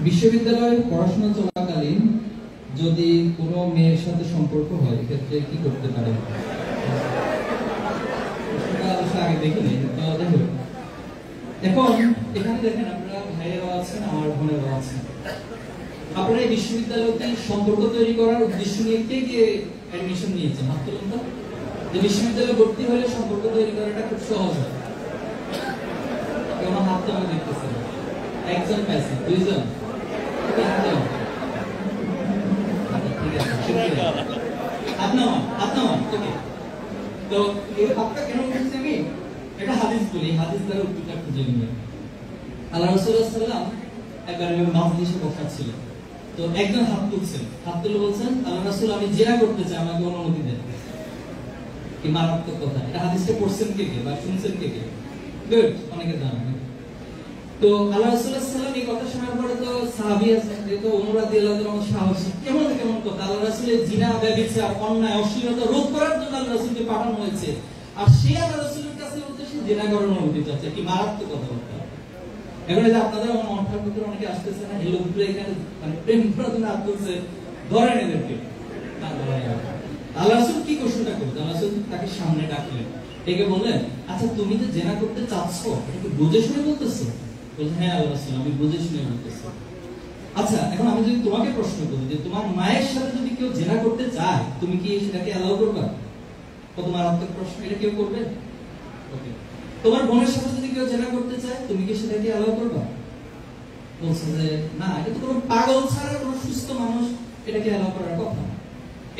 বিশ্ববিদ্যালয়ে পড়াশোনা চলাকালীন যদি কোনো মেয়ের সাথে সম্পর্ক হয় এক্ষেত্রে কি করতে পারে? আগে দেখিনি। এখন এখানে দেখেন আপনারা ভাইয়েরাও আছেন, আমার বোনেরাও আছেন। আপনারা এই বিশ্ববিদ্যালয়তে সম্পর্ক তৈরি করার উদ্দেশ্য নিয়ে কে কে অ্যাডমিশন নিয়েছেন? হাত তুলুন তো। যে বিশ্ববিদ্যালয়ে ভর্তি হলে সম্পর্ক তৈরি করাটা খুব সহজ হয়। কেউ হাত তো আমি দেখতেছি না। একজন পাইছে, দুইজন, তিনজন। ঠিক আছে, আপনার ওকে। তো এই হাতটা কেন বলছি আমি? এটা হাদিস বলি, হাদিস দ্বারা উত্তরটা খুঁজে নিয়ে। আল্লাহ রাসূলুল্লাহ সাল্লাল্লাহু আলাইহি ওয়াসাল্লাম একবার মাজলিসে বসা ছিল। তো একজন হাত তুলছেন, হাত তুলে বলছেন, আল্লাহ রাসূল আমি জিনা করতে চাই, আমাকে অনুমতি দেন। কি মারাত্মক কথা! এটা হাদিসটা পড়ছেন কে কে বা শুনছেন কে কে? গুড, অনেকে জানেন। তো আল্লাহ রাসূলুল্লাহ সাল্লাল্লাহু আলাইহি ওয়াসাল্লাম এই কথা শোনার পরে তো সাহাবী আছেন, যেহেতু ওমর রাদিয়াল্লাহু তাআলা সাহসী, কেমন কথা! আল্লাহ রাসূলের জিনা, ব্যভিচার, অন্যায়, অশ্লীলতা রোধ করার জন্য আল্লাহ রাসূলকে পাঠানো হয়েছে, আর সে আল্লাহ রাসূলের কাছে বলতে সে জিনা করার অনুমতি চাচ্ছে। কি মারাত্মক কথাবার্তা! এখন এই যে আপনাদের মনটার ভিতরে অনেকে আসতেছে না, এই লোকগুলো এখানে মানে প্রেম করার জন্য আসতেছে, ধরেন এদেরকে। আল্লাহ রাসূল কি কোশ্চেনটা করলেন? আল্লাহ রাসূল তাকে সামনে ডাকলেন, ডেকে বললেন, আচ্ছা তুমি যে জিনা করতে চাচ্ছ এটা কি বুঝে শুনে বলতেছো? বললেন, হ্যাঁ আল্লাহ রাসূল, আমি বুঝে শুনে বলতেছি। আচ্ছা, এখন আমি যদি তোমাকে প্রশ্ন করি যে তোমার মায়ের সাথে যদি কেউ জিনা করতে চায়, তুমি কি সেটাকে অ্যালাউ করবে? কত মারাত্মক প্রশ্ন! এটা কেউ করবে? ওকে। তোমার বোনের সাথে যদি কেউ জিনা করতে চায়, তুমি কি সেটাকে অ্যালাউ করবে? বলছে যে না, এটা তো কোনো পাগল ছাড়া কোনো সুস্থ মানুষ এটাকে অ্যালাউ করার কথা না।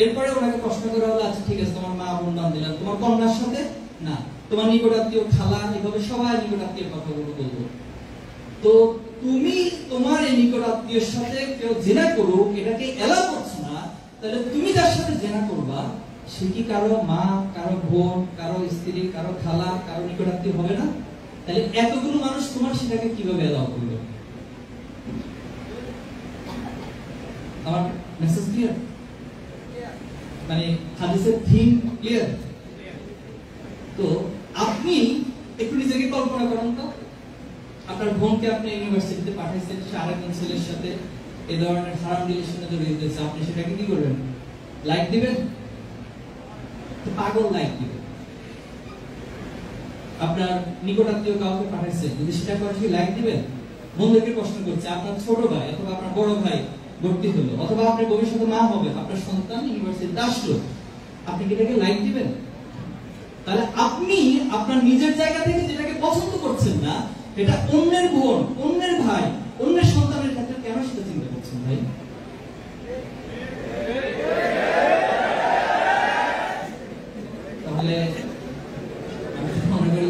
এরপরে ওনাকে প্রশ্ন করা হলো, আচ্ছা ঠিক আছে, তোমার মা বোন বান দিলাম, তোমার কন্যার সাথে না, তোমার নিকটাত্মীয়, খালা, এভাবে সবাই নিকটাত্মীয় কথাগুলো বলবো। তো তুমি তোমার এই নিকটাত্মীয়ের সাথে কেউ জিনা করুক, এটাকে অ্যালাউ করছো না, তাহলে তুমি যার সাথে জিনা করবা সে কি কারো মা, কারো বোন, কারো স্ত্রী, কারো খালা, কারো নিকটাত্মীয় হবে না? তাহলে এতগুলো মানুষ তোমার সেটাকে কিভাবে অ্যালাউ করবে? আমার মেসেজ ক্লিয়ার? মানে হাদিসের থিম ক্লিয়ার? তো আপনি একটু নিজেকে কল্পনা করেন তো, আপনার বোনকে আপনি ইউনিভার্সিটিতে পাঠাইছেন, সে আরেকজন ছেলের সাথে এই ধরনের হারাম রিলেশনে জড়িয়ে গেছে, আপনি সেটাকে কি করবেন? লাইক দিবেন? পাগল লাইক দিবেন। আপনার নিকটাত্মীয় কাউকে পাঠাইছে, যদি সেটা করে সে লাইক দিবেন? বন্ধুকে প্রশ্ন করছে, আপনার ছোট ভাই অথবা আপনার বড় ভাই ভর্তি হলো, অথবা আপনি ভবিষ্যতে মা হবে, আপনার সন্তান ইউনিভার্সিটিতে আসলো, আপনি কি এটাকে লাইক দিবেন? তাহলে আপনি আপনার নিজের জায়গা থেকে যেটাকে পছন্দ করছেন না, এটা অন্যের বোন, অন্যের ভাই, অন্যের সন্তানের ক্ষেত্রে কেন সেটা চিন্তা করছেন ভাই? তাহলে আমি মনে করি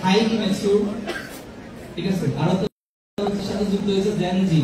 হাইলি ম্যাচিউর, ঠিক আছে? আর তো সাথে যুক্ত হয়েছে জেন জি।